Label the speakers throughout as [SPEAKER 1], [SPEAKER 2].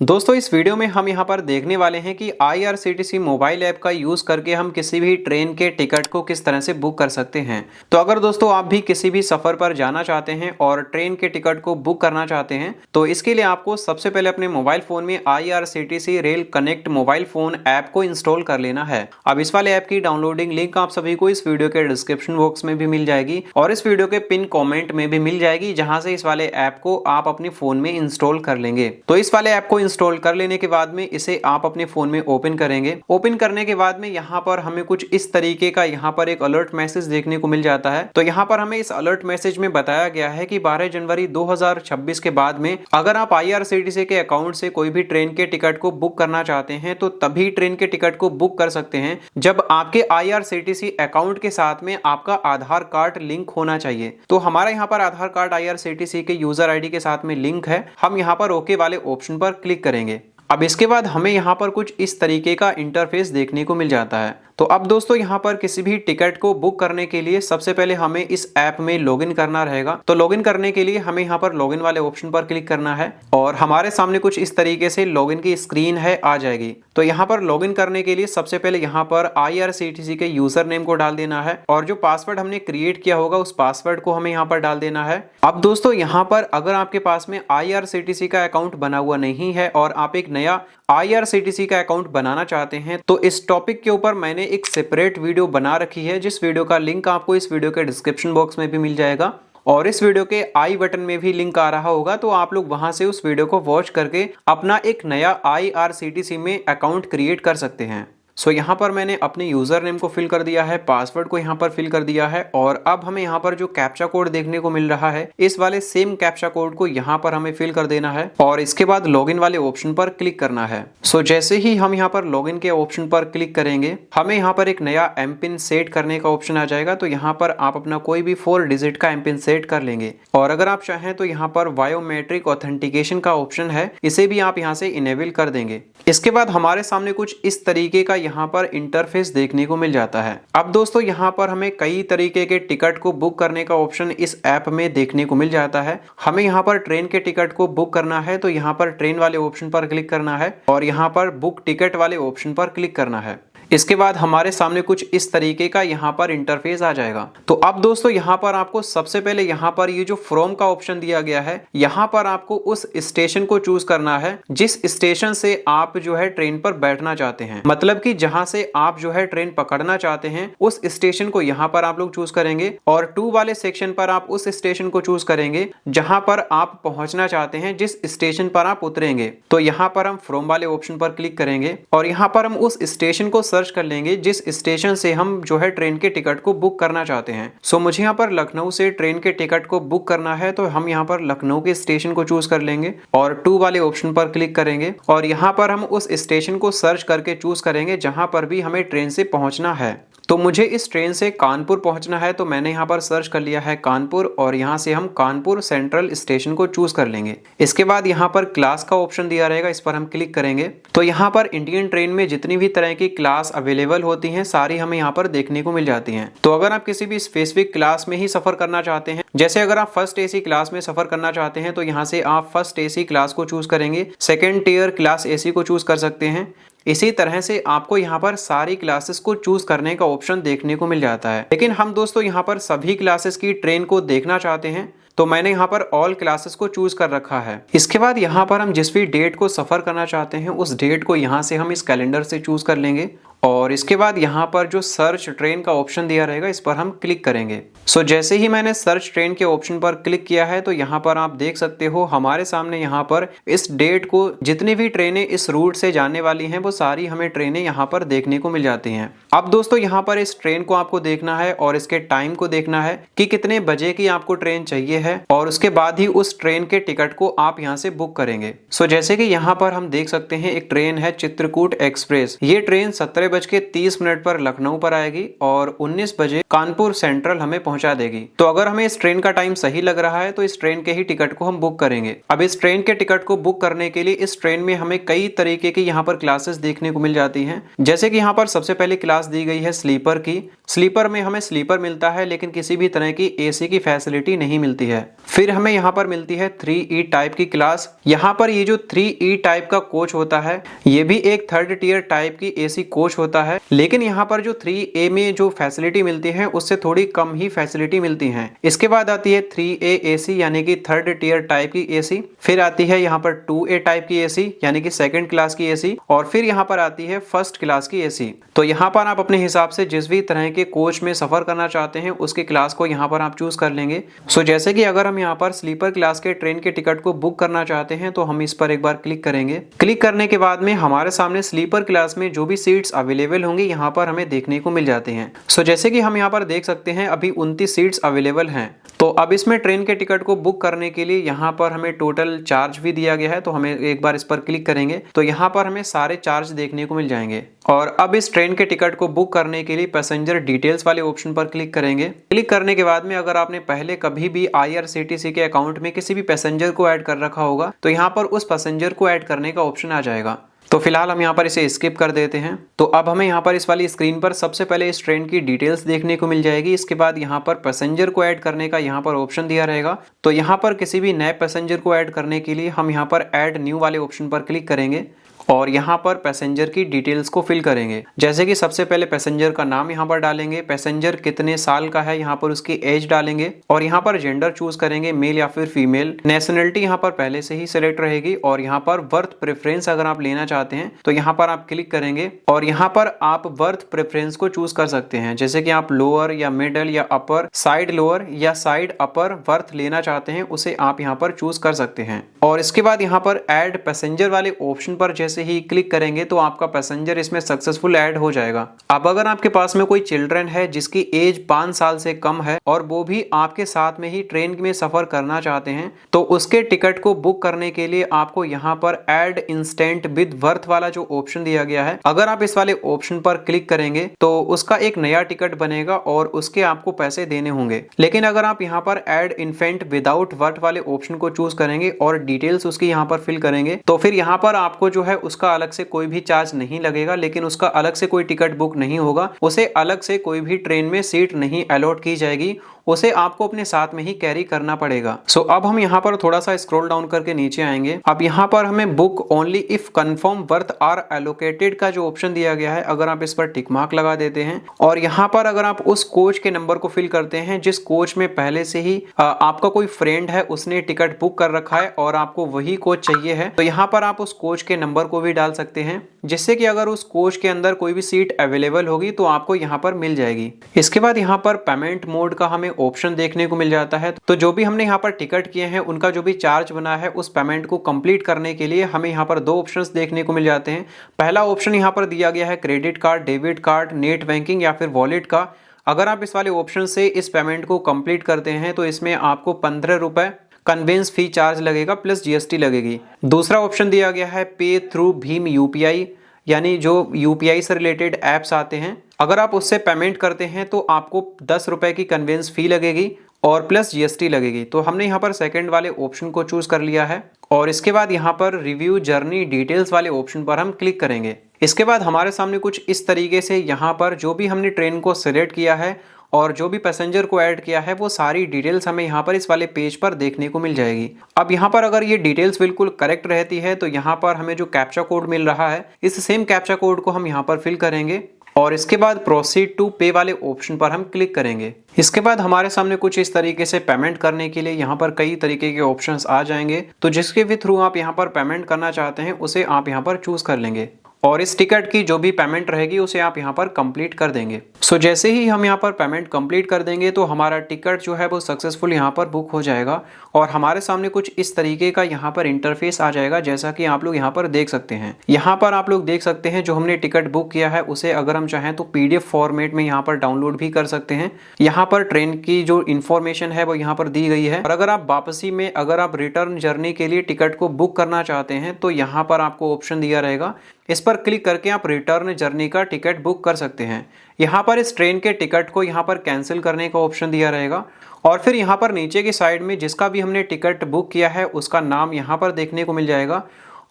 [SPEAKER 1] दोस्तों इस वीडियो में हम यहाँ पर देखने वाले हैं कि IRCTC मोबाइल ऐप का यूज़ करके हम किसी भी ट्रेन के टिकट को किस तरह से बुक कर सकते हैं। तो अगर दोस्तों आप भी किसी भी सफ़र पर जाना चाहते हैं और ट्रेन के टिकट को बुक करना चाहते हैं तो इसके लिए आपको सबसे पहले अपने मोबाइल फ़ोन में IRCTC rail connect mobile phone app को इंस्टॉल कर लेना है। अब इस वाले ऐप की डाउनलोडिंग लिंक आप सभी को इस वीडियो के डिस्क्रिप्शन बॉक्स में भी मिल जाएगी और इस वीडियो के पिन कॉमेंट में भी मिल जाएगी, जहाँ से इस वाले ऐप को आप अपने फ़ोन में इंस्टॉल कर लेंगे। तो इस वाले ऐप को इंस्टॉल कर लेने के बाद में इसे आप अपने फोन में ओपन करेंगे। ओपन करने के बाद में यहाँ पर हमें कुछ इस तरीके का यहाँ पर एक अलर्ट मैसेज देखने को मिल जाता है। तो यहाँ पर हमें इस अलर्ट मैसेज में बताया गया है कि 12 जनवरी 2026 के बाद में अगर आप IRCTC के अकाउंट से कोई भी ट्रेन के टिकट को बुक करना चाहते हैं तो तभी ट्रेन के टिकट को बुक कर सकते हैं जब आपके IRCTC अकाउंट के साथ में आपका आधार कार्ड लिंक होना चाहिए। तो हमारा यहाँ पर आधार कार्ड IRCTC के यूजर ID के साथ में लिंक है। हम यहाँ पर ओके वाले ऑप्शन पर क्लिक करेंगे। अब इसके बाद हमें यहाँ पर कुछ इस तरीके का इंटरफेस देखने को मिल जाता है। तो अब दोस्तों यहाँ पर किसी भी टिकट को बुक करने के लिए सबसे पहले हमें इस ऐप में लॉगिन करना रहेगा। तो लॉगिन करने के लिए हमें यहाँ पर लॉगिन वाले ऑप्शन पर क्लिक करना है और हमारे सामने कुछ इस तरीके से लॉगिन की स्क्रीन है आ जाएगी। तो यहाँ पर लॉगिन करने के लिए सबसे पहले यहाँ पर IRCTC के यूजर नेम को डाल देना है और जो पासवर्ड हमने क्रिएट किया होगा उस पासवर्ड को हमें यहाँ पर डाल देना है। अब दोस्तों यहाँ पर अगर आपके पास में IRCTC का अकाउंट बना हुआ नहीं है और आप एक नया IRCTC का अकाउंट बनाना चाहते हैं तो इस टॉपिक के ऊपर मैंने एक सेपरेट वीडियो बना रखी है, जिस वीडियो का लिंक आपको इस वीडियो के डिस्क्रिप्शन बॉक्स में भी मिल जाएगा और इस वीडियो के आई बटन में भी लिंक आ रहा होगा। तो आप लोग वहां से उस वीडियो को वॉच करके अपना एक नया IRCTC में अकाउंट क्रिएट कर सकते हैं। सो यहाँ पर मैंने अपने यूज़र नेम को फिल कर दिया है, पासवर्ड को यहाँ पर फिल कर दिया है और अब हमें यहाँ पर जो कैप्चा कोड देखने को मिल रहा है इस वाले सेम कैप्चा कोड को यहाँ पर हमें फिल कर देना है और इसके बाद लॉगिन वाले ऑप्शन पर क्लिक करना है। सो जैसे ही हम यहाँ पर लॉगिन के ऑप्शन पर क्लिक करेंगे हमें यहाँ पर एक नया एम पिन सेट करने का ऑप्शन आ जाएगा। तो यहाँ पर आप अपना कोई भी 4 डिजिट का एम पिन सेट कर लेंगे और अगर आप चाहें तो यहाँ पर बायोमेट्रिक ऑथेंटिकेशन का ऑप्शन है, इसे भी आप यहाँ से इनेबल कर देंगे। इसके बाद हमारे सामने कुछ इस तरीके का यहाँ पर इंटरफेस देखने को मिल जाता है। अब दोस्तों यहाँ पर हमें कई तरीके के टिकट को बुक करने का ऑप्शन इस ऐप में देखने को मिल जाता है। हमें यहाँ पर ट्रेन के टिकट को बुक करना है तो यहाँ पर ट्रेन वाले ऑप्शन पर क्लिक करना है और यहाँ पर बुक टिकट वाले ऑप्शन पर क्लिक करना है। इसके बाद हमारे सामने कुछ इस तरीके का यहाँ पर इंटरफेस आ जाएगा। तो अब दोस्तों यहाँ पर आपको सबसे पहले यहाँ पर ये जो फ्रॉम का ऑप्शन दिया गया है यहाँ पर आपको उस स्टेशन को चूज करना है जिस स्टेशन से आप जो है ट्रेन पर बैठना चाहते हैं। मतलब कि जहां से आप जो है ट्रेन पकड़ना चाहते हैं उस स्टेशन को यहाँ पर आप लोग चूज करेंगे और 2 वाले सेक्शन पर आप उस स्टेशन को चूज करेंगे जहां पर आप पहुंचना चाहते हैं, जिस स्टेशन पर आप उतरेंगे। तो यहाँ पर हम फ्रॉम वाले ऑप्शन पर क्लिक करेंगे और यहाँ पर हम उस स्टेशन को सर्च कर लेंगे जिस स्टेशन से हम जो है ट्रेन के टिकट को बुक करना चाहते हैं। सो मुझे यहाँ पर लखनऊ से ट्रेन के टिकट को बुक करना है तो हम यहाँ पर लखनऊ के स्टेशन को चूज कर लेंगे और 2 वाले ऑप्शन पर क्लिक करेंगे और यहाँ पर हम उस स्टेशन को सर्च करके चूज करेंगे जहां पर भी हमें ट्रेन से पहुंचना है। तो मुझे इस ट्रेन से कानपुर पहुंचना है तो मैंने यहाँ पर सर्च कर लिया है कानपुर और यहाँ से हम कानपुर सेंट्रल स्टेशन को चूज कर लेंगे। इसके बाद यहाँ पर क्लास का ऑप्शन दिया रहेगा, इस पर हम क्लिक करेंगे तो यहाँ पर इंडियन ट्रेन में जितनी भी तरह की क्लास अवेलेबल होती हैं सारी हमें यहाँ पर देखने को मिल जाती हैं। तो अगर आप किसी भी स्पेसिफिक क्लास में ही सफर करना चाहते हैं, जैसे अगर आप फर्स्ट AC क्लास में सफर करना चाहते हैं तो यहाँ से आप फर्स्ट AC क्लास को चूज करेंगे, सेकेंड टियर क्लास AC को चूज कर सकते हैं। इसी तरह से आपको यहाँ पर सारी क्लासेस को चूज करने का ऑप्शन देखने को मिल जाता है। लेकिन हम दोस्तों यहाँ पर सभी क्लासेस की ट्रेन को देखना चाहते हैं तो मैंने यहाँ पर ऑल क्लासेस को चूज कर रखा है। इसके बाद यहाँ पर हम जिस भी डेट को सफर करना चाहते हैं उस डेट को यहाँ से हम इस कैलेंडर से चूज कर लेंगे और इसके बाद यहाँ पर जो सर्च ट्रेन का ऑप्शन दिया रहेगा इस पर हम क्लिक करेंगे। सो जैसे ही मैंने सर्च ट्रेन के ऑप्शन पर क्लिक किया है तो यहाँ पर आप देख सकते हो हमारे सामने यहाँ पर इस डेट को जितनी भी ट्रेनें इस रूट से जाने वाली हैं वो सारी हमें ट्रेनें यहाँ पर देखने को मिल जाती हैं। अब दोस्तों यहाँ पर इस ट्रेन को आपको देखना है और इसके टाइम को देखना है कि कितने बजे की आपको ट्रेन चाहिए है और उसके बाद ही उस ट्रेन के टिकट को आप यहाँ से बुक करेंगे। सो जैसे कि यहाँ पर हम देख सकते हैं एक ट्रेन है चित्रकूट एक्सप्रेस। ये ट्रेन 17 6:30 पर लखनऊ पर आएगी और 19 बजे कानपुर सेंट्रल हमें पहुंचा देगी। तो अगर हमें इस ट्रेन का टाइम सही लग रहा है तो इस ट्रेन के ही टिकट को हम बुक करेंगे। अब इस ट्रेन के टिकट को बुक करने के लिए इस ट्रेन में हमें कई तरीके की यहाँ पर क्लासेस देखने को मिल जाती हैं। जैसे कि यहाँ पर सबसे पहले क्लास दी गई है स्लीपर की। स्लीपर में हमें स्लीपर मिलता है लेकिन किसी भी तरह की एसी की फैसिलिटी नहीं मिलती है। फिर हमें यहाँ पर मिलती है 3E टाइप की क्लास। यहाँ पर ये जो 3E टाइप का कोच होता है ये भी एक 3rd टियर टाइप की एसी कोच होता है, लेकिन यहाँ पर जो 3A में जो फैसिलिटी मिलती है उससे थोड़ी कम ही फैसिलिटी मिलती है। इसके बाद आती है 3A एसी यानी कि 3rd टियर टाइप की एसी। फिर आती है यहाँ पर 2A टाइप की एसी यानी कि 2nd क्लास की एसी। और फिर यहाँ पर आती है 1st क्लास की एसी। तो यहाँ पर आप अपने हिसाब से जिस भी तरह के कोच में सफर करना चाहते हैं उसके क्लास को यहाँ पर आप चूज कर लेंगे। सो जैसे कि अगर हम यहाँ पर स्लीपर क्लास के ट्रेन के टिकट को बुक करना चाहते हैं तो हम इस पर एक बार क्लिक करेंगे। क्लिक करने के बाद में हमारे सामने स्लीपर क्लास में जो भी सीट्स अवेलेबल होंगी यहाँ पर हमें देखने को मिल जाते हैं। सो जैसे कि हम यहाँ पर देख सकते हैं अभी 29 सीट्स अवेलेबल हैं। तो अब इसमें ट्रेन के टिकट को बुक करने के लिए यहाँ पर हमें टोटल चार्ज भी दिया गया है। तो हमें एक बार इस पर क्लिक करेंगे तो यहाँ पर हमें सारे चार्ज देखने को मिल जाएंगे। और अब इस ट्रेन के टिकट को बुक करने के लिए पैसेंजर डिटेल्स वाले ऑप्शन पर क्लिक करेंगे। क्लिक करने के बाद में अगर आपने पहले कभी भी IRCTC के अकाउंट में किसी भी पैसेंजर को ऐड कर रखा होगा तो यहाँ पर उस पैसेंजर को ऐड करने का ऑप्शन आ जाएगा। तो फिलहाल हम यहाँ पर इसे स्किप कर देते हैं। तो अब हमें यहाँ पर इस वाली स्क्रीन पर सबसे पहले इस ट्रेन की डिटेल्स देखने को मिल जाएगी। इसके बाद यहाँ पर पैसेंजर को ऐड करने का यहाँ पर ऑप्शन दिया रहेगा। तो यहाँ पर किसी भी नए पैसेंजर को ऐड करने के लिए हम यहाँ पर ऐड न्यू वाले ऑप्शन पर क्लिक करेंगे और यहाँ पर पैसेंजर की डिटेल्स को फिल करेंगे। जैसे कि सबसे पहले पैसेंजर का नाम यहाँ पर डालेंगे, पैसेंजर कितने साल का है यहाँ पर उसकी एज डालेंगे और यहाँ पर जेंडर चूज करेंगे मेल या फिर फीमेल। नेशनलिटी यहाँ पर पहले से ही सिलेक्ट रहेगी और यहाँ पर बर्थ प्रेफरेंस अगर आप लेना चाहते हैं तो यहाँ पर आप क्लिक करेंगे और यहाँ पर आप बर्थ प्रेफरेंस को चूज कर सकते हैं। जैसे कि आप लोअर या मिडल या अपर, साइड लोअर या साइड अपर बर्थ लेना चाहते हैं उसे आप यहाँ पर चूज कर सकते हैं। और इसके बाद यहाँ पर ऐड पैसेंजर वाले ऑप्शन पर जैसे ही क्लिक करेंगे तो आपका पैसेंजर इसमें सक्सेसफुल ऐड हो जाएगा। अब अगर आपके पास में कोई चिल्ड्रन है जिसकी एज 5 साल से कम है और वो भी आपके साथ में ही ट्रेन में सफर करना चाहते हैं तो उसके टिकट को बुक करने के लिए आपको यहाँ पर ऐड इंस्टेंट विद बर्थ वाला जो ऑप्शन दिया गया है, अगर आप इस वाले ऑप्शन पर क्लिक करेंगे तो उसका एक नया टिकट बनेगा और उसके आपको पैसे देने होंगे। लेकिन अगर आप यहाँ पर ऐड इन्फेंट विदाउट बर्थ वाले ऑप्शन को चूज करेंगे और डिटेल्स उसकी यहाँ पर फिल करेंगे तो फिर यहाँ पर आपको जो है उसका अलग से कोई भी चार्ज नहीं लगेगा, लेकिन उसका अलग से कोई टिकट बुक नहीं होगा, उसे अलग से कोई भी ट्रेन में सीट नहीं अलॉट की जाएगी, उसे आपको अपने साथ में ही कैरी करना पड़ेगा। सो अब हम यहाँ पर थोड़ा सा स्क्रॉल डाउन करके नीचे आएंगे। अब यहाँ पर हमें book only if confirm berth are allocated का जो ऑप्शन दिया गया है, अगर आप इस पर टिक मार्क लगा देते हैं और यहाँ पर अगर आप उस कोच के नंबर को फिल करते हैं जिस कोच में पहले से ही आपका कोई फ्रेंड है उसने टिकट बुक कर रखा है और आपको वही कोच चाहिए है, तो यहाँ पर आप उस कोच के नंबर को भी डाल सकते हैं जिससे कि अगर उस कोच के अंदर कोई भी सीट अवेलेबल होगी तो आपको यहाँ पर मिल जाएगी। इसके बाद यहाँ पर पेमेंट मोड का हमें ऑप्शन देखने को मिल जाता है। तो जो भी हमने यहाँ पर टिकट किए हैं उनका जो भी चार्ज बना है उस पेमेंट को कंप्लीट करने के लिए हमें यहाँ पर 2 ऑप्शंस देखने को मिल जाते हैं। पहला ऑप्शन यहाँ पर दिया गया है credit card, debit card, net banking या फिर वॉलेट का। अगर आप इस वाले ऑप्शन से इस पेमेंट को कंप्लीट करते हैं तो इसमें आपको 15 रुपए कन्वेंस फी चार्ज लगेगा प्लस GST लगेगी। दूसरा ऑप्शन दिया गया है पे थ्रू भीम UPI, यानी जो UPI से रिलेटेड ऐप्स आते हैं, अगर आप उससे पेमेंट करते हैं तो आपको 10 रुपए की कन्वेंस फी लगेगी और प्लस GST लगेगी। तो हमने यहाँ पर सेकंड वाले ऑप्शन को चूज कर लिया है और इसके बाद यहाँ पर रिव्यू जर्नी डिटेल्स वाले ऑप्शन पर हम क्लिक करेंगे। इसके बाद हमारे सामने कुछ इस तरीके से यहाँ पर जो भी हमने ट्रेन को सिलेक्ट किया है और जो भी पैसेंजर को ऐड किया है वो सारी डिटेल्स हमें यहाँ पर इस वाले पेज पर देखने को मिल जाएगी। अब यहाँ पर अगर ये डिटेल्स बिल्कुल करेक्ट रहती है तो यहाँ पर हमें जो कैप्चा कोड मिल रहा है इस सेम कैप्चा कोड को हम यहाँ पर फिल करेंगे और इसके बाद प्रोसीड टू पे वाले ऑप्शन पर हम क्लिक करेंगे। इसके बाद हमारे सामने कुछ इस तरीके से पेमेंट करने के लिए यहाँ पर कई तरीके के ऑप्शंस आ जाएंगे, तो जिसके भी थ्रू आप यहाँ पर पेमेंट करना चाहते हैं उसे आप यहाँ पर चूज कर लेंगे और इस टिकट की जो भी पेमेंट रहेगी उसे आप यहाँ पर कंप्लीट कर देंगे। सो जैसे ही हम यहाँ पर पेमेंट कंप्लीट कर देंगे तो हमारा टिकट जो है वो सक्सेसफुल यहाँ पर बुक हो जाएगा और हमारे सामने कुछ इस तरीके का यहाँ पर इंटरफेस आ जाएगा, जैसा कि आप लोग यहाँ पर देख सकते हैं। यहाँ पर आप लोग देख सकते हैं जो हमने टिकट बुक किया है उसे अगर हम चाहें तो PDF फॉर्मेट में यहाँ पर डाउनलोड भी कर सकते हैं। यहाँ पर ट्रेन की जो इन्फॉर्मेशन है वो यहाँ पर दी गई है और अगर आप वापसी में अगर आप रिटर्न जर्नी के लिए टिकट को बुक करना चाहते हैं तो यहाँ पर आपको ऑप्शन दिया रहेगा, इस पर पर क्लिक करके आप रिटर्न जर्नी का टिकट बुक कर सकते हैं। यहाँ पर इस ट्रेन के टिकट को यहाँ पर कैंसिल करने का ऑप्शन दिया रहेगा और फिर यहाँ पर नीचे की साइड में जिसका भी हमने टिकट बुक किया है उसका नाम यहाँ पर देखने को मिल जाएगा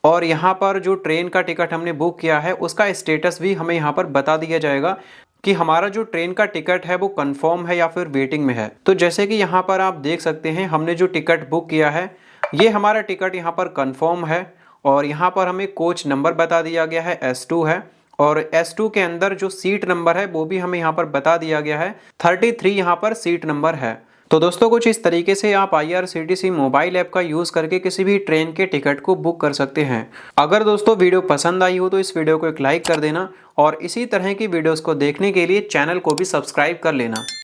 [SPEAKER 1] और यहाँ पर जो ट्रेन का टिकट हमने बुक किया है उसका स्टेटस भी हमें यहाँ पर बता दिया जाएगा कि हमारा जो ट्रेन का टिकट है वो कंफर्म है या फिर वेटिंग में है। तो जैसे कि यहाँ पर आप देख सकते हैं हमने जो टिकट बुक किया है ये हमारा टिकट यहाँ पर कंफर्म है और यहाँ पर हमें कोच नंबर बता दिया गया है S2 है और S2 के अंदर जो सीट नंबर है वो भी हमें यहाँ पर बता दिया गया है 33 यहाँ पर सीट नंबर है। तो दोस्तों कुछ इस तरीके से आप IRCTC मोबाइल ऐप का यूज़ करके किसी भी ट्रेन के टिकट को बुक कर सकते हैं। अगर दोस्तों वीडियो पसंद आई हो तो इस वीडियो को एक लाइक कर देना और इसी तरह की वीडियोस को देखने के लिए चैनल को भी सब्सक्राइब कर लेना।